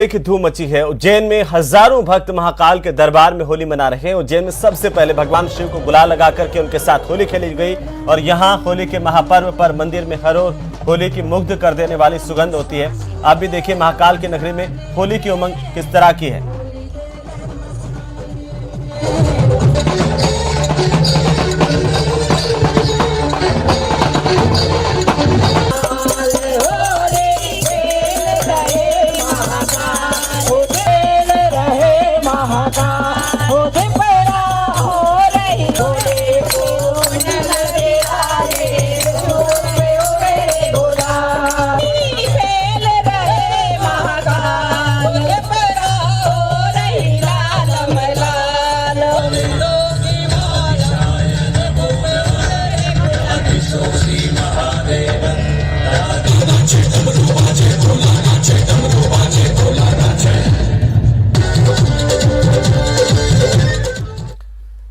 की धूम मची है। उज्जैन में हजारों भक्त महाकाल के दरबार में होली मना रहे हैं। उज्जैन में सबसे पहले भगवान शिव को गुलाल लगा करके उनके साथ होली खेली गई और यहां होली के महापर्व पर मंदिर में हर रोज होली की मुग्ध कर देने वाली सुगंध होती है। आप भी देखिए महाकाल की नगरी में होली की उमंग किस तरह की है।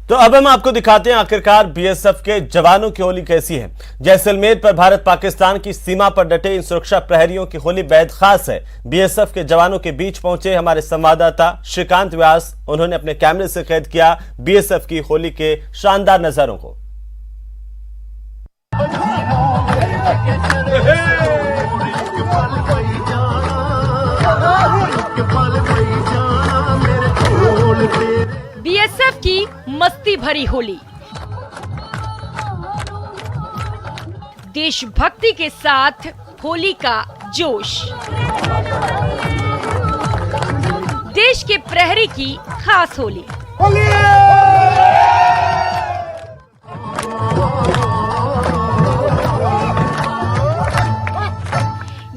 तो अब हम आपको दिखाते हैं आखिरकार बीएसएफ के जवानों की होली कैसी है। जैसलमेर पर भारत पाकिस्तान की सीमा पर डटे इन सुरक्षा प्रहरियों की होली बेहद खास है। बीएसएफ के जवानों के बीच पहुंचे हमारे संवाददाता श्रीकांत व्यास, उन्होंने अपने कैमरे से कैद किया बीएसएफ की होली के शानदार नजारों को। बीएसएफ की मस्ती भरी होली, देशभक्ति के साथ होली का जोश, देश के प्रहरी की खास होली।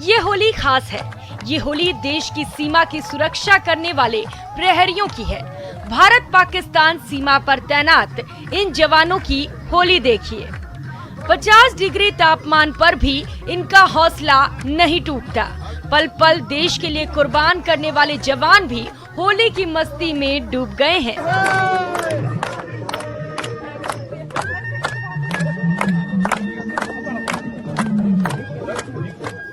ये होली खास है। ये होली देश की सीमा की सुरक्षा करने वाले प्रहरियों की है। भारत पाकिस्तान सीमा पर तैनात इन जवानों की होली देखिए। 50 डिग्री तापमान पर भी इनका हौसला नहीं टूटता। पल पल देश के लिए कुर्बान करने वाले जवान भी होली की मस्ती में डूब गए हैं।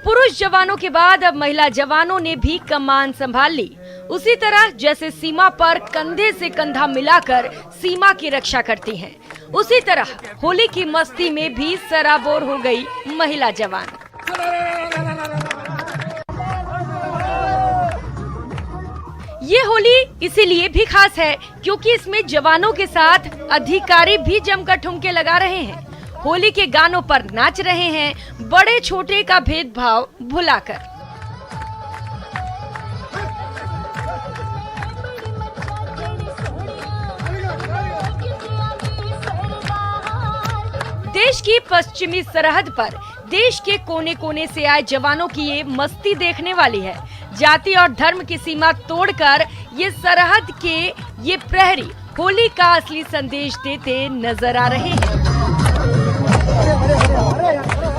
पुरुष जवानों के बाद अब महिला जवानों ने भी कमान संभाल ली। उसी तरह जैसे सीमा पर कंधे से कंधा मिलाकर सीमा की रक्षा करती हैं, उसी तरह होली की मस्ती में भी सराबोर हो गई महिला जवान। ये होली इसीलिए भी खास है क्योंकि इसमें जवानों के साथ अधिकारी भी जमकर ठुमके लगा रहे हैं, होली के गानों पर नाच रहे हैं, बड़े छोटे का भेदभाव भुलाकर। देश की पश्चिमी सरहद पर देश के कोने कोने से आए जवानों की ये मस्ती देखने वाली है। जाति और धर्म की सीमा तोड़कर ये सरहद के ये प्रहरी होली का असली संदेश देते नजर आ रहे हैं।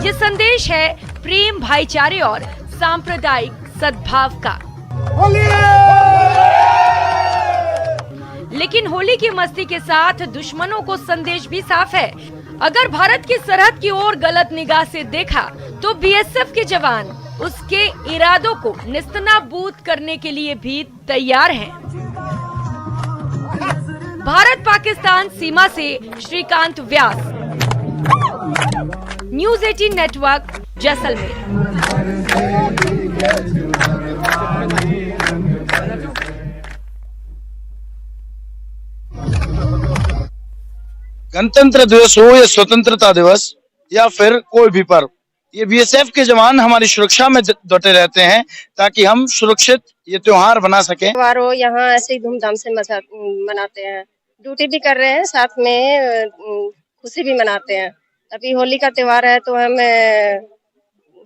ये संदेश है प्रेम, भाईचारे और सांप्रदायिक सद्भाव का। लेकिन होली की मस्ती के साथ दुश्मनों को संदेश भी साफ है। अगर भारत की सरहद की ओर गलत निगाह से देखा तो बीएसएफ के जवान उसके इरादों को निस्तनाबूद करने के लिए भी तैयार हैं। भारत पाकिस्तान सीमा से श्रीकांत व्यास, न्यूज़ 18 नेटवर्क, जैसलमेर। गणतंत्र दिवस हो या स्वतंत्रता दिवस या फिर कोई भी पर्व, ये बीएसएफ के जवान हमारी सुरक्षा में डटे रहते हैं ताकि हम सुरक्षित ये त्योहार बना सकें। त्योहार हो यहाँ ऐसे ही धूमधाम से मनाते हैं, ड्यूटी भी कर रहे हैं, साथ में खुशी भी मनाते हैं। अभी होली का त्योहार है तो हम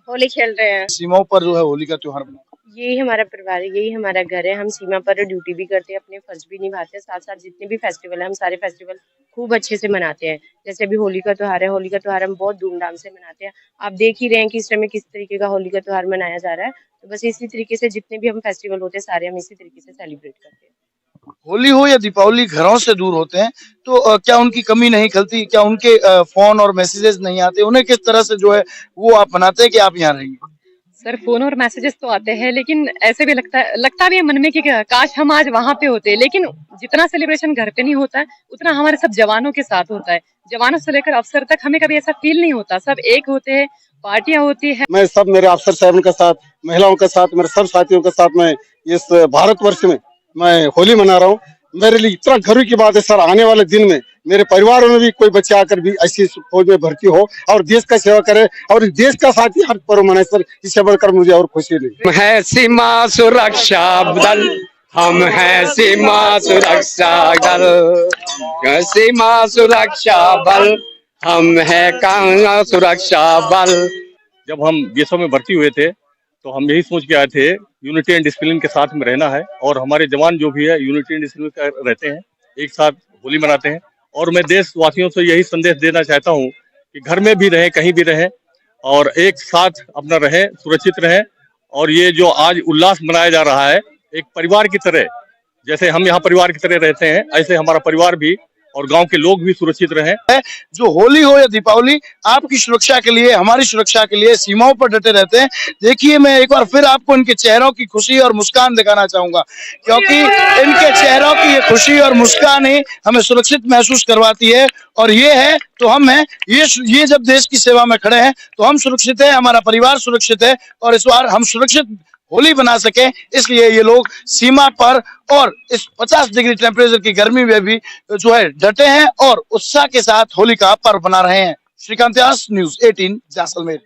होली खेल रहे हैं। सीमाओं पर जो है होली का त्योहार बना, यही हमारा परिवार है, यही हमारा घर है। हम सीमा पर ड्यूटी भी करते हैं, अपने फर्ज भी निभाते हैं, साथ साथ जितने भी फेस्टिवल है हम सारे फेस्टिवल खूब अच्छे से मनाते हैं। जैसे अभी होली का त्योहार है, होली का त्योहार हम बहुत धूमधाम से मनाते हैं। आप देख ही रहे हैं कि इस समय किस तरीके का होली का त्योहार मनाया जा रहा है। तो बस इसी तरीके से जितने भी हम फेस्टिवल होते हैं सारे हम इसी तरीके से सेलिब्रेट करते हैं। होली हो या दीपावली घरों से दूर होते हैं तो क्या उनकी कमी नहीं खलती? क्या उनके फोन और मैसेजेस नहीं आते? उन्हें किस तरह से जो है वो आप बनाते हैं कि आप यहाँ रहेंगे? सर फोन और मैसेजेस तो आते हैं, लेकिन ऐसे भी लगता भी है मन में कि काश हम आज वहाँ पे होते। लेकिन जितना सेलिब्रेशन घर पे नहीं होता है उतना हमारे सब जवानों के साथ होता है। जवानों से लेकर अफसर तक हमें कभी ऐसा फील नहीं होता, सब एक होते हैं, पार्टियां होती है। मैं सब मेरे अफसर साहब के साथ, महिलाओं के साथ, मेरे सब साथियों के साथ मैं इस भारतवर्ष में मैं होली मना रहा हूँ। मेरे लिए इतना गर्व की बात है सर, आने वाले दिन में मेरे परिवार में भी कोई बच्चा आकर भी ऐसी फौज में भर्ती हो और देश का सेवा करे और देश का साथ ही हर पर्व मनाए सर, इससे बढ़कर मुझे और खुशी नहीं। हम है सीमा सुरक्षा दल, हम है सीमा सुरक्षा दल, सीमा सुरक्षा बल, हम है कांगा सुरक्षा बल। जब हम बीएसएफ में भर्ती हुए थे तो हम यही सोच के आए थे यूनिटी एंड डिसिप्लिन के साथ में रहना है, और हमारे जवान जो भी है यूनिटी एंड डिसिप्लिन का रहते हैं, एक साथ होली मनाते हैं। और मैं देशवासियों से यही संदेश देना चाहता हूँ कि घर में भी रहें, कहीं भी रहें और एक साथ अपना रहें, सुरक्षित रहें। और ये जो आज उल्लास मनाया जा रहा है एक परिवार की तरह, जैसे हम यहाँ परिवार की तरह रहते हैं ऐसे हमारा परिवार भी और गांव के लोग भी सुरक्षित रहें। जो होली हो या दीपावली, आपकी सुरक्षा के लिए, हमारी सुरक्षा के लिए सीमाओं पर डटे रहते हैं। देखिए, मैं एक बार फिर आपको इनके चेहरों की खुशी और मुस्कान दिखाना चाहूंगा, क्योंकि इनके चेहरों की ये खुशी और मुस्कान ही हमें सुरक्षित महसूस करवाती है। और ये है तो हम हैं, ये जब देश की सेवा में खड़े हैं तो हम सुरक्षित है, हमारा परिवार सुरक्षित है। और इस बार हम सुरक्षित होली बना सके, इसलिए ये लोग सीमा पर और इस 50 डिग्री टेम्परेचर की गर्मी में भी जो है डटे हैं और उत्साह के साथ होली का पर्व बना रहे हैं। श्रीकांत व्यास, न्यूज़ 18, जैसलमेर।